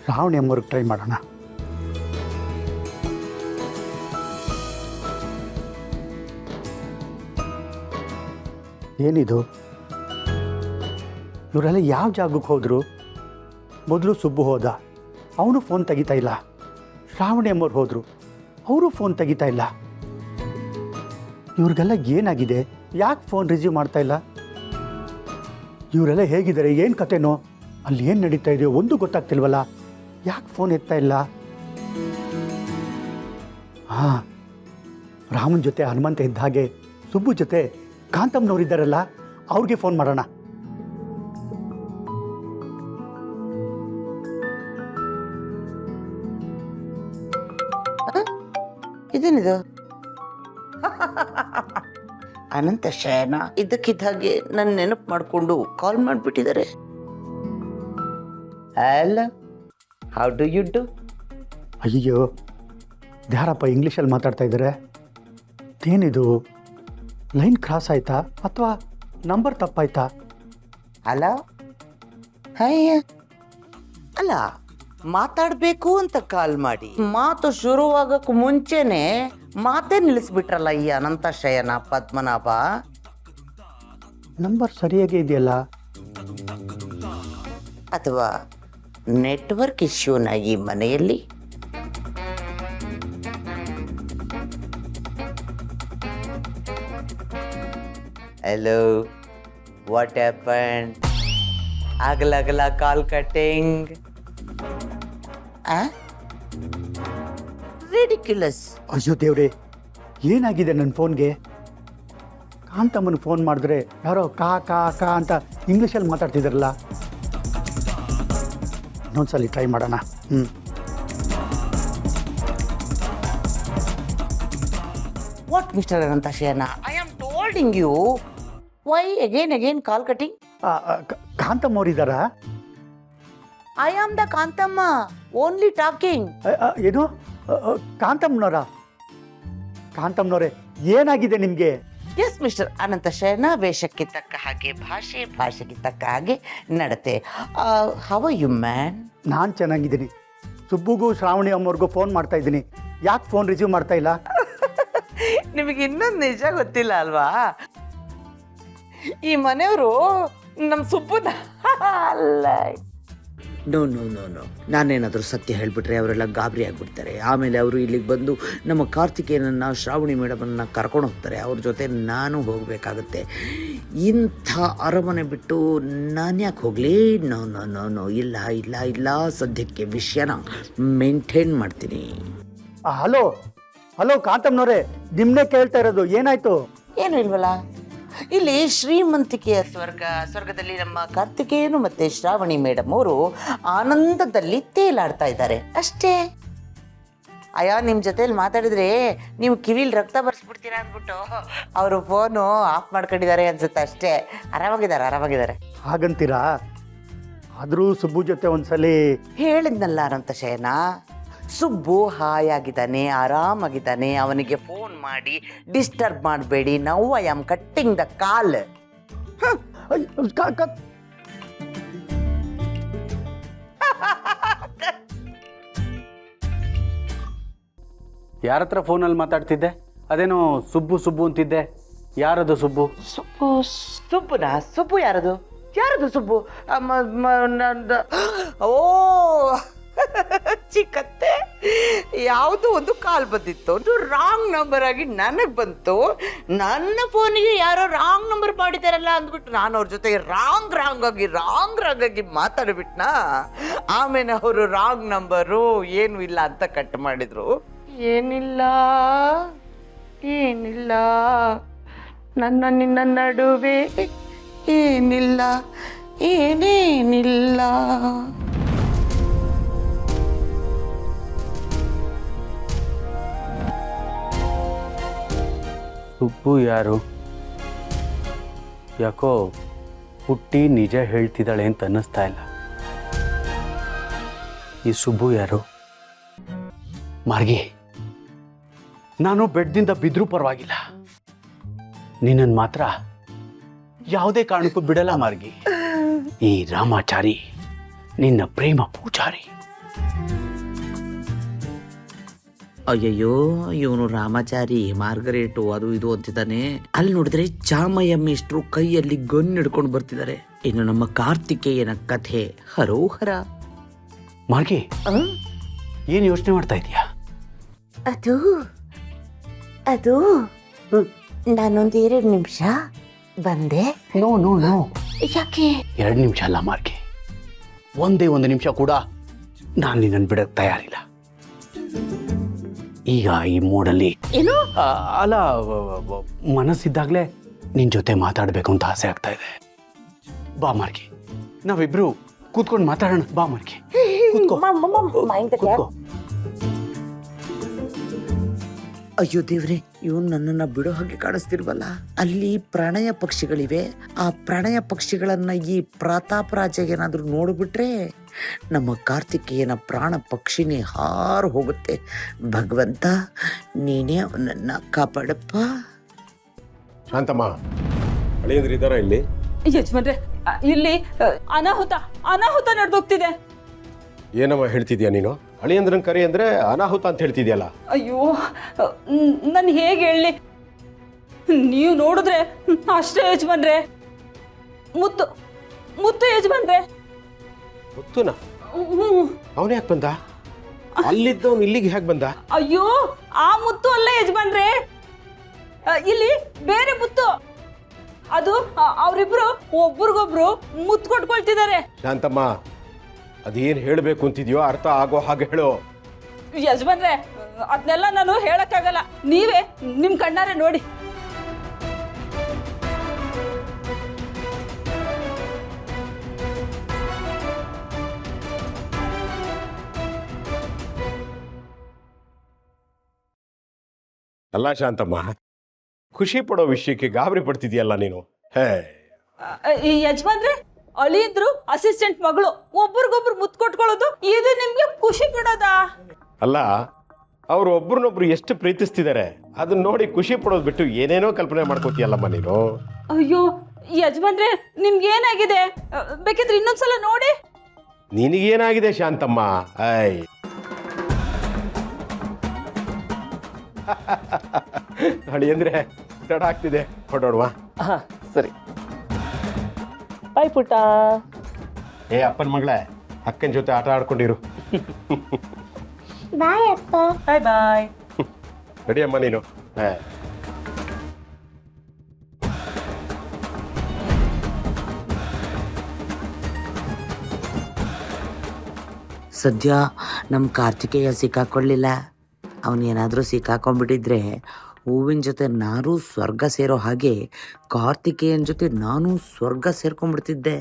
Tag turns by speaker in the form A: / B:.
A: Shravani ಅಮ್ಮವ್ರಿಗೆ try ಮಾಡೋಣ. ಏನಿದು, ಇವರೆಲ್ಲ ಯಾವ ಜಾಗಕ್ಕೆ ಹೋದರು? ಮೊದಲು ಸುಬ್ಬು ಹೋದ, ಅವನು ಫೋನ್ ತೆಗಿತಾ ಇಲ್ಲ. ಶ್ರಾವಣಿ ಅಮ್ಮವ್ರು ಹೋದರು, ಅವರು ಫೋನ್ ತೆಗಿತಾ ಇಲ್ಲ. ಇವ್ರಿಗೆಲ್ಲ ಏನಾಗಿದೆ? ಯಾಕೆ ಫೋನ್ ರಿಸೀವ್ ಮಾಡ್ತಾ ಇಲ್ಲ? ಇವರೆಲ್ಲ ಹೇಗಿದ್ದಾರೆ? ಏನು ಕತೆನೋ? ಅಲ್ಲಿ ಏನು ನಡೀತಾ ಇದೆಯೋ ಒಂದು ಗೊತ್ತಾಗ್ತಿಲ್ವಲ್ಲ. ಯಾಕೆ ಫೋನ್ ಎತ್ತಾ ಇಲ್ಲ? ಹಾಂ, ರಾಮನ್ ಜೊತೆ ಹನುಮಂತ ಇದ್ದ ಹಾಗೆ ಸುಬ್ಬು ಜೊತೆ ಕಾಂತಮ್ಮನವರಿದ್ದಾರಲ್ಲ, ಅವ್ರಿಗೆ ಫೋನ್ ಮಾಡೋಣ.
B: ಇದೇನಿದು? ಅನಂತ ಶಯನ ಇದ್ದಕ್ಕಿದ್ದ ಹಾಗೆ ನನ್ನ ನೆನಪು ಮಾಡಿಕೊಂಡು ಕಾಲ್ ಮಾಡಿಬಿಟ್ಟಿದ್ದಾರೆ. Hello, how do you do?
A: ಅಯ್ಯೋ, ಯಾರಪ್ಪ ಇಂಗ್ಲೀಷಲ್ಲಿ ಮಾತಾಡ್ತಾ ಇದ್ದಾರೆ? ಏನಿದು, ಲೈನ್ ಕ್ರಾಸ್ ಆಯ್ತಾ ಅಥವಾ ನಂಬರ್ ತಪ್ಪಾಯ್ತಾ?
B: Hello, hi. ಅಲ್ಲ, ಮಾತಾಡಬೇಕು ಅಂತ ಕಾಲ್ ಮಾಡಿ ಮಾತು ಶುರುವಾಗಕ್ಕೆ ಮುಂಚೆನೆ ಮಾತೇ ನಿಲ್ಲಿಸ್ಬಿಟ್ರಲ್ಲ ಈ ಅನಂತ ಶಯನ ಪದ್ಮನಾಭ.
A: ನಂಬರ್ ಸರಿಯಾಗಿ ಇದೆಯಲ್ಲ?
B: ಅಥವಾ ನೆಟ್ವರ್ಕ್ ಇಶ್ಯೂನ ಈ ಮನೆಯಲ್ಲಿ? Hello, what happen? ಅಗಲ ಕಾಲ್ ಕಟ್ಟಿಂಗ್. ರಿಡಿಕ್ಯುಲಸ್.
A: ಅಯ್ಯೋ ದೇವ್ರೆ, ಏನಾಗಿದೆ ನನ್ನ ಫೋನ್ಗೆ? ಕಾಂತಮ್ಮನ ಫೋನ್ ಮಾಡಿದ್ರೆ ಯಾರೋ ಕಾ ಕಾ ಕಾ ಅಂತ ಇಂಗ್ಲೀಷಲ್ಲಿ ಮಾತಾಡ್ತಿದ್ದಾರಲ್ಲ. ಇನ್ನೊಂದ್ಸಲಿ ಟ್ರೈ ಮಾಡೋಣ.
B: What mister Anantha Shayana, I am tolding you, why again call cutting?
A: ಕಾಂತಮ್ಮವ್ರಿದ್ದಾರಾ?
B: I am the Kanthamma, only talking.
A: ಏನು, ಕಾಂತಮ್ಮನವರ? ಕಾಂತಮ್ಮನವರೇ, ಏನಾಗಿದೆ ನಿಮಗೆ?
B: ಎಸ್ ಮಿಸ್ಟರ್ ಅನಂತ ಶಯನ, ವೇಷಕ್ಕೆ ತಕ್ಕ ಹಾಗೆ ಭಾಷೆ, ಭಾಷೆಗೆ ತಕ್ಕ ಹಾಗೆ ನಡತೆ. How are you man?
A: ನಾನು ಚೆನ್ನಾಗಿದ್ದೀನಿ. ಸುಬ್ಬುಗೂ ಶ್ರಾವಣಿ ಅಮ್ಮವ್ರಿಗೂ ಫೋನ್ ಮಾಡ್ತಾ ಇದ್ದೀನಿ. ಯಾಕೆ ಫೋನ್ ರಿಸೀವ್ ಮಾಡ್ತಾ ಇಲ್ಲ?
B: ನಿಮಗೆ ಇನ್ನೊಂದು ನಿಜ ಗೊತ್ತಿಲ್ಲ ಅಲ್ವಾ? ಈ ಮನೆಯವರು ನಮ್ಮ ಸುಬ್ಬನ ಅಲ್ಲ. ನೋ ನೋ ನೋ ನೋ, ನಾನೇನಾದರೂ ಸತ್ಯ ಹೇಳಿಬಿಟ್ರೆ ಅವರೆಲ್ಲ ಗಾಬರಿ ಆಗಿಬಿಡ್ತಾರೆ. ಆಮೇಲೆ ಅವರು ಇಲ್ಲಿಗೆ ಬಂದು ನಮ್ಮ ಕಾರ್ತಿಕೇಯನನ್ನು, ಶ್ರಾವಣಿ ಮೇಡಮನ್ನು ಕರ್ಕೊಂಡು ಹೋಗ್ತಾರೆ. ಅವ್ರ ಜೊತೆ ನಾನು ಹೋಗಬೇಕಾಗುತ್ತೆ. ಇಂಥ ಅರಮನೆ ಬಿಟ್ಟು ನಾನು ಯಾಕೆ ಹೋಗಲಿ? ನೋ ನೋ ನೋ ನೋ, ಇಲ್ಲ ಇಲ್ಲ ಇಲ್ಲ, ಸದ್ಯಕ್ಕೆ ವಿಷಯನ ಮೇಂಟೈನ್ ಮಾಡ್ತೀನಿ.
A: ಹಲೋ ಹಲೋ ಕಾಂತಮ್ಮನವರೇ, ನಿಮ್ಮನ್ನೇ ಕೇಳ್ತಾ ಇರೋದು. ಏನಾಯ್ತು?
B: ಏನು ಇಲ್ವಲ್ಲ, ಇಲ್ಲಿ ಶ್ರೀಮಂತಿಕೆಯ ಸ್ವರ್ಗದಲ್ಲಿ ನಮ್ಮ ಕಾರ್ತಿಕೇಯನು ಮತ್ತೆ ಶ್ರಾವಣಿ ಮೇಡಮ್ ಅವರು ಆನಂದದಲ್ಲಿ ತೇಲಾಡ್ತಾ ಇದ್ದಾರೆ ಅಷ್ಟೇ. ಅಯ್ಯೋ, ನಿಮ್ಮ ಜೊತೆಲಿ ಮಾತಾಡಿದ್ರೆ ನೀವು ಕಿವಿಲಿ ರಕ್ತ ಬರ್ಸ್ಬಿಡ್ತೀರಾ ಅಂದ್ಬಿಟ್ಟು ಅವರು ಫೋನು ಆಫ್ ಮಾಡ್ಕೊಂಡಿದ್ದಾರೆ ಅನ್ಸುತ್ತೆ ಅಷ್ಟೇ. ಆರಾಮಾಗಿದ್ದಾರೆ.
A: ಹಾಗಂತೀರಾ? ಆದರೂ ಸುಬ್ಬು ಜೊತೆ ಒಂದ್ಸಲಿ
B: ಹೇಳಿದ್ನಲ್ಲ ಅನಂತ ಶಯನ, ಸುಬ್ಬು ಹಾಯಾಗಿದ್ದಾನೆ, ಆರಾಮಾಗಿದ್ದಾನೆ, ಅವನಿಗೆ ಫೋನ್ ಮಾಡಿ ಡಿಸ್ಟರ್ಬ್ ಮಾಡಬೇಡಿ. Now I am cutting the call.
C: ಯಾರ ಹತ್ರ ಫೋನಲ್ಲಿ ಮಾತಾಡ್ತಿದ್ದೆ? ಅದೇನೋ ಸುಬ್ಬು ಸುಬ್ಬು ಅಂತಿದ್ದೆ. ಯಾರದು ಸುಬ್ಬು?
B: ಸುಬ್ಬು ಯಾರದು ಸುಬ್ಬು? ಓ ಚಿಕ್ಕತ್ತೆ, ಯಾವುದೋ ಒಂದು ಕಾಲ್ ಬಂದಿತ್ತು, ಅದು ರಾಂಗ್ ನಂಬರ್ ಆಗಿ ನನಗೆ ಬಂತು. ನನ್ನ ಫೋನಿಗೆ ಯಾರೋ ರಾಂಗ್ ನಂಬರ್ ಮಾಡಿದಾರಲ್ಲ ಅಂದ್ಬಿಟ್ಟು ನಾನು ಅವ್ರ ಜೊತೆ ರಾಂಗ್ ಆಗಿ ಮಾತಾಡ್ಬಿಟ್ನಾ. ಆಮೇಲೆ ಅವರು ರಾಂಗ್ ನಂಬರು ಏನು ಇಲ್ಲ ಅಂತ ಕಟ್ ಮಾಡಿದ್ರು. ಏನಿಲ್ಲ ನನ್ನ ನಿನ್ನ ನಡುವೆ ಏನಿಲ್ಲ, ಏನೇನಿಲ್ಲ.
C: ಸುಬ್ಬು ಯಾರು? ಯಾಕೋ ಹುಟ್ಟಿ ನಿಜ ಹೇಳ್ತಿದ್ದಾಳೆ ಅಂತ ಅನ್ನಿಸ್ತಾ ಇಲ್ಲ. ಈ ಸುಬ್ಬು ಯಾರು? ಮಾರ್ಗಿ, ನಾನು ಬೆಡ್ದಿಂದ ಬಿದ್ರೂ ಪರವಾಗಿಲ್ಲ, ನಿನ್ನನ್ನು ಮಾತ್ರ ಯಾವುದೇ ಕಾರಣಕ್ಕೂ ಬಿಡಲ್ಲ ಮಾರ್ಗಿ. ಈ ರಾಮಾಚಾರಿ ನಿನ್ನ ಪ್ರೇಮ ಪೂಜಾರಿ.
B: ಅಯ್ಯಯ್ಯೋ, ಇವನು ರಾಮಾಚಾರಿ ಮಾರ್ಗರೇಟು ಅದು ಇದು ಅಂತಿದ್ದಾನೆ. ಅಲ್ಲಿ ನೋಡಿದ್ರೆ ಚಾಮಯ್ಯ ಮೇಷ್ಟ್ರು ಕೈಯಲ್ಲಿ ಗನ್ ಹಿಡ್ಕೊಂಡು ಬರ್ತಿದ್ದಾರೆ. ಇನ್ನು ನಮ್ಮ ಕಾರ್ತಿಕೇಯನ ಕಥೆ ಹರೋಹರ.
C: ಮಾರ್ಗಿ, ಏನು ಯೋಚನೆ ಮಾಡ್ತಾ ಇದೀಯಾ?
D: ಅದು ಅದು ನಾನೊಂದು 2 ನಿಮಿಷ ಬಂದೆ.
C: ನೋ ನೋ ನೋ,
D: ಯಾಕೆ?
C: 2 ನಿಮಿಷ ಅಲ್ಲ ಮಾರ್ಗಿ, ಒಂದೇ 1 ನಿಮಿಷ ಕೂಡ ನಾನು ನಿನ್ನನ್ನು ಬಿಡಕ್ಕೆ ತಯಾರಿಲ್ಲ. ಈಗ ಈ ಮೂಡಲ್ಲಿ
D: ಏನು?
C: ಅಲ್ಲ, ಮನಸ್ಸಿದ್ದಾಗಲೇ ನಿನ್ನ ಜೊತೆ ಮಾತಾಡಬೇಕು ಅಂತ ಆಸೆ ಆಗ್ತಾ ಇದೆ. ಬಾ ಮಾರ್ಗಿ, ನಾವಿಬ್ರು ಕೂತ್ಕೊಂಡು ಮಾತಾಡೋಣ. ಬಾ ಮಾರ್ಗಿ, ಕೂತ್ಕೋ. ಕೂತ್ಕೋ.
B: ಅಯ್ಯೋ ದೇವ್ರೆ, ಇವನು ನನ್ನನ್ನ ಬಿಡೋ ಹಾಗೆ ಕಾಣಿಸ್ತಿಲ್ವಲ್ಲ. ಅಲ್ಲಿ ಪ್ರಣಯ ಪಕ್ಷಿಗಳಿವೆ. ಆ ಪ್ರಣಯ ಪಕ್ಷಿಗಳನ್ನ ಈ ಪ್ರತಾಪ್ ರಾಜ ಏನಾದ್ರೂ ನೋಡ್ಬಿಟ್ರೆ ನಮ್ಮ ಕಾರ್ತಿಕೇಯನ ಪ್ರಾಣ ಪಕ್ಷಿನೇ ಹಾರು ಹೋಗುತ್ತೆ. ಭಗವಂತ, ನೀನೇ ಅವನನ್ನ ಕಾಪಾಡಪ್ಪ.
E: ಶಾಂತಮ್ಮ, ಅಳಿಯಂದ್ರೆ ಇದ್ದಾರಾ ಇಲ್ಲಿ?
F: ಯಜಮಾನ್ರೆ, ಇಲ್ಲಿ ಅನಾಹುತ ನಡೆದೋಗ್ತಿದೆ.
E: ಏನಮ್ಮ ಹೇಳ್ತಿದ್ಯಾ ನೀನು? ಅಳಿಯಂದ್ರನ್ ಕರಿ ಅಂದ್ರೆ ಅನಾಹುತ ಅಂತ ಹೇಳ್ತಿದ್ಯಲ್ಲ.
F: ಅಯ್ಯೋ, ನಾನು ಹೇಗೆ ಹೇಳಲಿ? ನೀವು ನೋಡಿದ್ರೆ ಅಷ್ಟೇ ಯಜಮಾನ್ರೆ. ಮುತ್ತು ಯಜಮಾನ್ರೆ.
E: ಗೊತ್ತುನ ಅವನೇ ಯಾಕೆ ಬಂದ? ಅಲ್ಲಿದ್ದವನು ಇಲ್ಲಿಗೆ ಹೇಗೆ ಬಂದ?
F: ಅಯ್ಯೋ, ಆ ಮುತ್ತು ಅಲ್ಲ ಯಜಮಾನ್ರೆ, ಇಲ್ಲಿ ಬೇರೆ ಮುತ್ತು. ಅದು ಅವರಿಬ್ರು ಒಬ್ರಿಗೊಬ್ರು ಮುತ್ತು ಕೊಟ್ಕೊಳ್ತಿದ್ದಾರೆ.
E: ಶಾಂತಮ್ಮ, ಅದೇನ್ ಹೇಳ್ಬೇಕು ಅಂತಿದ್ಯೋ ಅರ್ಥ ಆಗೋ ಹಾಗೆ ಹೇಳು.
F: ಯಜಮಾನ್ರೆ, ಅದನ್ನೆಲ್ಲ ನಾನು ಹೇಳಕ್ಕಾಗಲ್ಲ, ನೀವೇ ನಿಮ್ ಕಣ್ಣಾರೆ ನೋಡಿ.
E: ಅಲ್ಲ ಶಾಂತಮ್ಮ, ಖುಷಿ ಪಡೋ ವಿಷಯಕ್ಕೆ ಗಾಬರಿ ಪಡ್ತಿದ್ಯಲ್ಲ ನೀನು. ಹೇ
F: ಯಜಮಾನ್ರೆ, ಅಳಿಯಂದ್ರು ಅಸಿಸ್ಟೆಂಟ್ ಮಗಳು ಒಬ್ರಿಗೊಬ್ರು ಮುತ್ತು ಕೊಟ್ಕೊಳ್ಳೋದು ಇದು ನಿಮ್ಗೆ ಖುಷಿ ಪಡೋದಾ?
E: ಅಲ್ಲ, ಅವ್ರು ಒಬ್ರನ್ನೊಬ್ರು ಎಷ್ಟು ಪ್ರೀತಿಸ್ತಿದ್ದಾರೆ ಅದನ್ನ ನೋಡಿ ಖುಷಿ ಪಡೋದು ಬಿಟ್ಟು ಏನೇನೋ ಕಲ್ಪನೆ ಮಾಡ್ಕೋತೀಯಲ್ಲಮ್ಮ ನೀನು.
F: ಅಯ್ಯೋ ಯಜಮಾನ್ರೆ, ನಿಮ್ಗೆ ಏನಾಗಿದೆ? ಬೇಕಿದ್ರೆ ಇನ್ನೊಂದ್ಸಲ ನೋಡಿ.
E: ನಿನಗೇನಾಗಿದೆ ಶಾಂತಮ್ಮ? ಐ ಅಳಿಯಂದ್ರೆ ತಡ ಆಗ್ತಿದೆ, ಹೊರಡೋಣವಾ?
F: ಸರಿ. ಬಾಯ್ ಪುಟ್ಟ.
E: ಏ ಅಪ್ಪನ ಮಗಳೇ, ಅಕ್ಕನ ಜೊತೆ ಆಟ ಆಡ್ಕೊಂಡಿರು.
D: ಬಾಯ್ ಅಪ್ಪ.
F: ಬಾಯ್ ಬಾಯ್.
E: ನಡಿಯಮ್ಮ ನೀನು.
B: ಸದ್ಯ ನಮ್ಮ ಕಾರ್ತಿಕೇಯ ಸಿಕ್ಕಾಕೊಳ್ಳಿಲ್ಲ. ಅವನೇನಾದರೂ ಸಿಕ್ಕಾಕೊಂಡ್ಬಿಟ್ಟಿದ್ರೆ ಹೂವಿನ ಜೊತೆ ನಾನು ಸ್ವರ್ಗ ಸೇರೋ ಹಾಗೆ ಕಾರ್ತಿಕೇಯನ ಜೊತೆ ನಾನು ಸ್ವರ್ಗ ಸೇರ್ಕೊಂಡ್ಬಿಡ್ತಿದ್ದೆ.